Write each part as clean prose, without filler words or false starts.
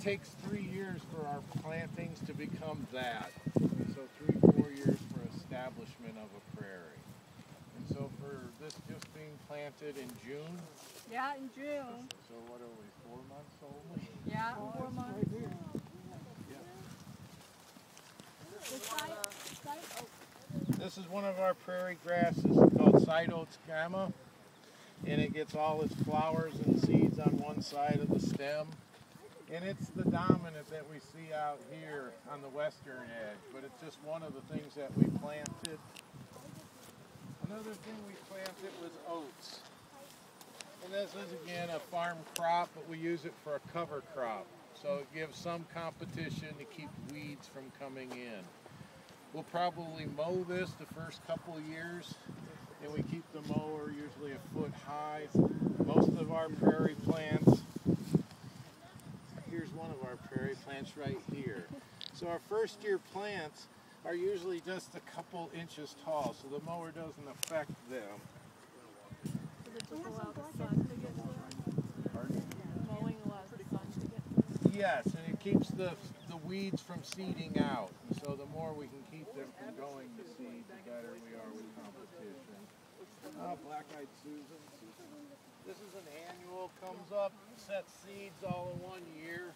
takes 3 years for our plantings to become that. So 3-4 years for establishment of a prairie. And so for this just being planted in June. Yeah, in June. So what are we, 4 months old? Yeah, 4 months. This is one of our prairie grasses called side oats gamma, and it gets all its flowers and seeds on one side of the stem. And it's the dominant that we see out here on the western edge, but it's just one of the things that we planted. Another thing we planted was oats. And this is again a farm crop, but we use it for a cover crop. So it gives some competition to keep weeds from coming in. We'll probably mow this the first couple of years, and we keep the mower usually a foot high. Most of our prairie plants, here's one of our prairie plants right here. So our first year plants are usually just a couple inches tall, so the mower doesn't affect them. Yes, and it keeps the weeds from seeding out. So the more we can keep them from going to seed, the better we are with competition. Black-eyed Susan. This is an annual, comes up, sets seeds all in 1 year.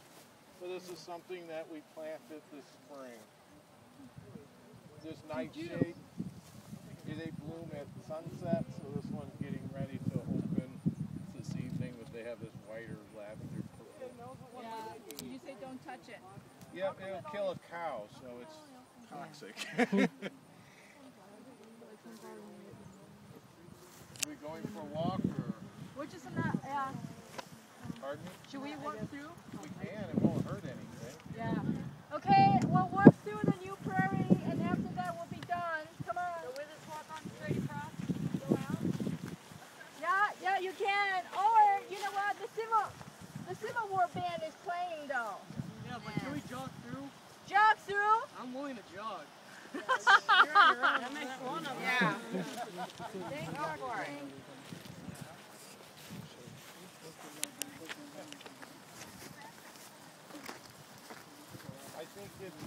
So this is something that we planted this spring. This nightshade, they bloom at sunset, so this one's getting ready to open this evening, but they have this whiter lavender purple. Yeah, you say don't touch it. Yep, it'll kill a cow, so it's toxic. Are we going for a walk or? We're just not, yeah. Pardon me? Should we walk through? We can, it won't hurt anything. Yeah. Okay, we'll work through the new prairie, and after that we'll be done. Come on. So we'll just walk on straight across, go out? Yeah, you can. Or, you know what, the Civil War band is playing though. Yeah, but can we jog through? Jog through? I'm willing to jog. That makes fun of it. Yeah. Thank God for it. I think it's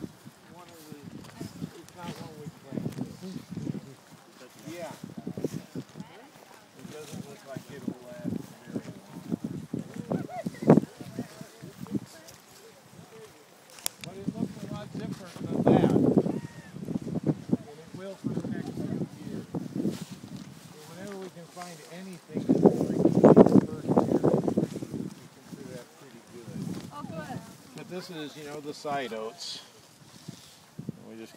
one of the, it's not one we planted. But yeah. It doesn't look like it will last very long. But it looks a lot different than that. And it will for the next few years. So whenever we can find anything that will bring the first year, we consider that pretty good. Oh, good. But this is, you know, the side oats. And we just.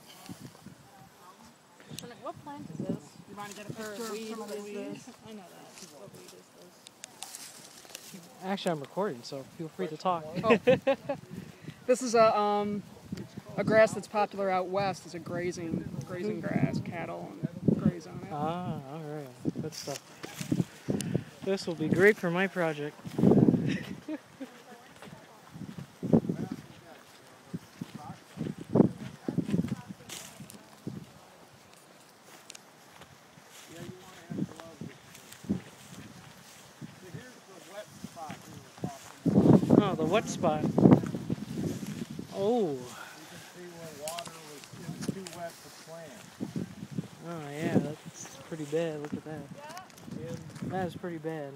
What plant is this? You want to get a picture of some of the weeds? I know that. What weed is this? Actually, I'm recording, so feel free to talk. Oh. This is a grass that's popular out west. It's a grazing grass. Cattle and graze on it. Ah, all right, good stuff. This will be great for my project. Oh, the wet spot. Oh. You can see where water was too wet to plant. Oh yeah, that's pretty bad. Look at that. That is pretty bad.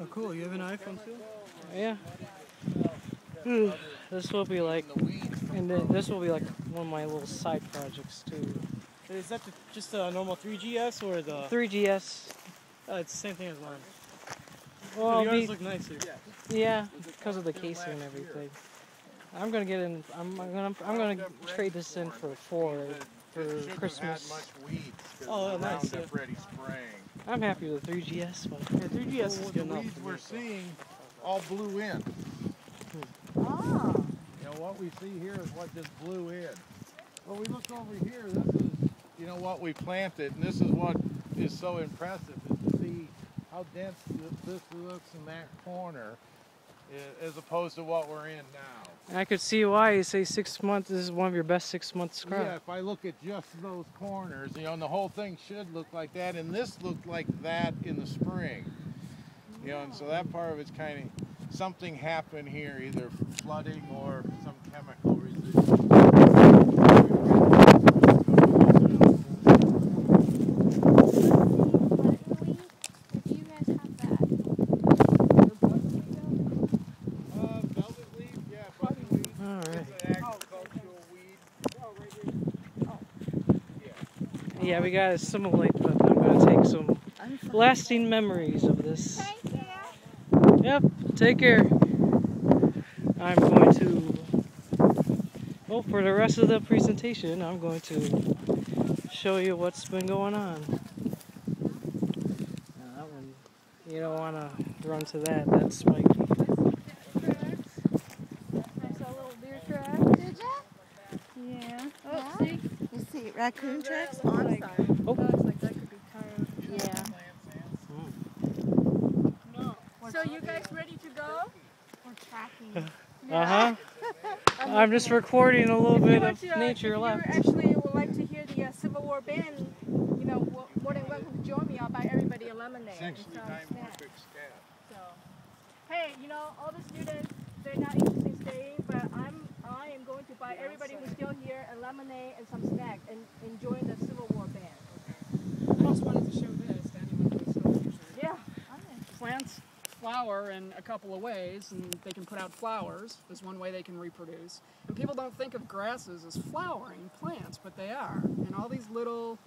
Oh, cool. You have an iPhone too? Yeah. This will be like, and then this will be like one of my little side projects too. Is that just a normal 3GS or the 3GS. It's the same thing as mine. Well, yours look nicer. yeah, because of the casing and everything. I'm gonna get in. I'm gonna trade this in for Christmas. Oh, nice. Yeah. Ready spraying. I'm happy with 3GS, but Yeah, 3GS is good The enough. weeds we're seeing all blew in. Ah. You know, what we see here is what just blew in. Well, we look over here, this is, you know, what we planted, and this is what is so impressive, is to see how dense this looks in that corner, as opposed to what we're in now. and I could see why you say 6 months. This is one of your best 6 months crop. Yeah, if I look at just those corners, you know, and the whole thing should look like that, and this looked like that in the spring. You know, and so that part of it's kind of, something happen here, either flooding or some chemical residue. Yeah, we gotta assimilate, but I'm gonna take some lasting memories of this. Yep, take care. I'm going to, well, for the rest of the presentation, I'm going to show you what's been going on. That one, you don't want to run to that, that's spiky. Nice little deer track. Did ya? Yeah. Oh, Yeah. see? You see raccoon tracks on side. Oh. Looks like that could be coyote. Yeah. No. So you guys ready to go? We're tracking. Uh-huh. I'm just recording a little bit of nature left. If you actually would like to hear the Civil War band, you know, more than welcome to join me. I'll buy everybody a lemonade. Essentially, and some time snacks. perfect scat. So, hey, you know, all the students, they're not interested in staying, but I am going to buy everybody who's still here a lemonade and some snacks and enjoy the Civil War band. I also wanted to show this to anyone who's still interested. Yeah. Plants flower in a couple of ways, and they can put out flowers. There's one way they can reproduce. And people don't think of grasses as flowering plants, but they are. And all these little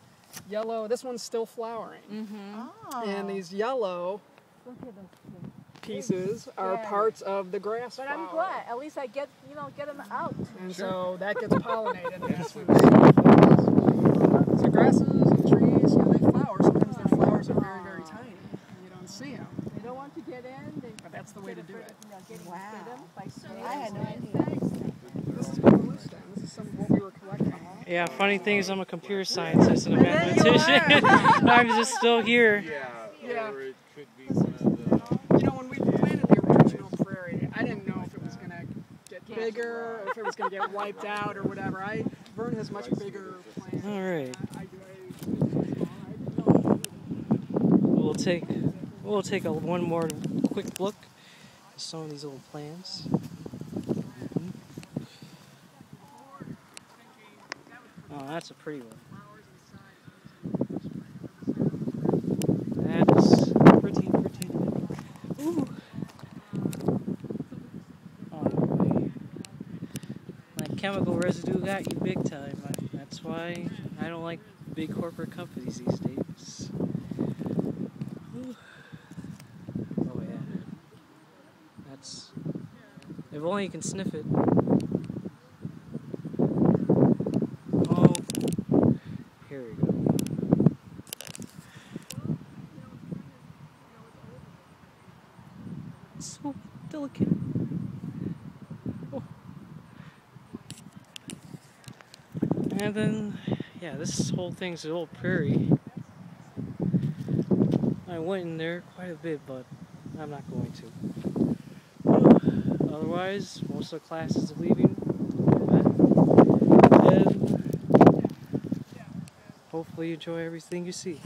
yellow, this one's still flowering. Oh. And these yellow pieces are parts of the grass But flower. I'm glad. At least I get, you know, get them out. And so that gets pollinated. And that's so grasses and trees, you know, they flower. Sometimes their flowers are very, very tiny. And you don't see them. They don't want to get in. But that's the way to do it. Wow. I had no idea. This is my blue stem. This is some of what we were collecting. Yeah, funny thing is I'm a computer scientist and a mathematician. I'm just still here. Yeah. Or it could be one of the... You know, when we planted the original prairie, I didn't know if it was going to get bigger, or if it was going to get wiped out or whatever. Vern has much bigger plans. All right. I do. We'll take one more quick look at some of these little plants. Oh, that's a pretty one. That is pretty. Ooh. Oh boy. That chemical residue got you big time. That's why I don't like big corporate companies these days. Ooh. Oh yeah. That's... If only you can sniff it. Oh. Here we go. It's so delicate. Oh. And then, yeah, this whole thing's an old prairie. I went in there quite a bit, but I'm not going to. Otherwise, most of the class is leaving. And hopefully you enjoy everything you see.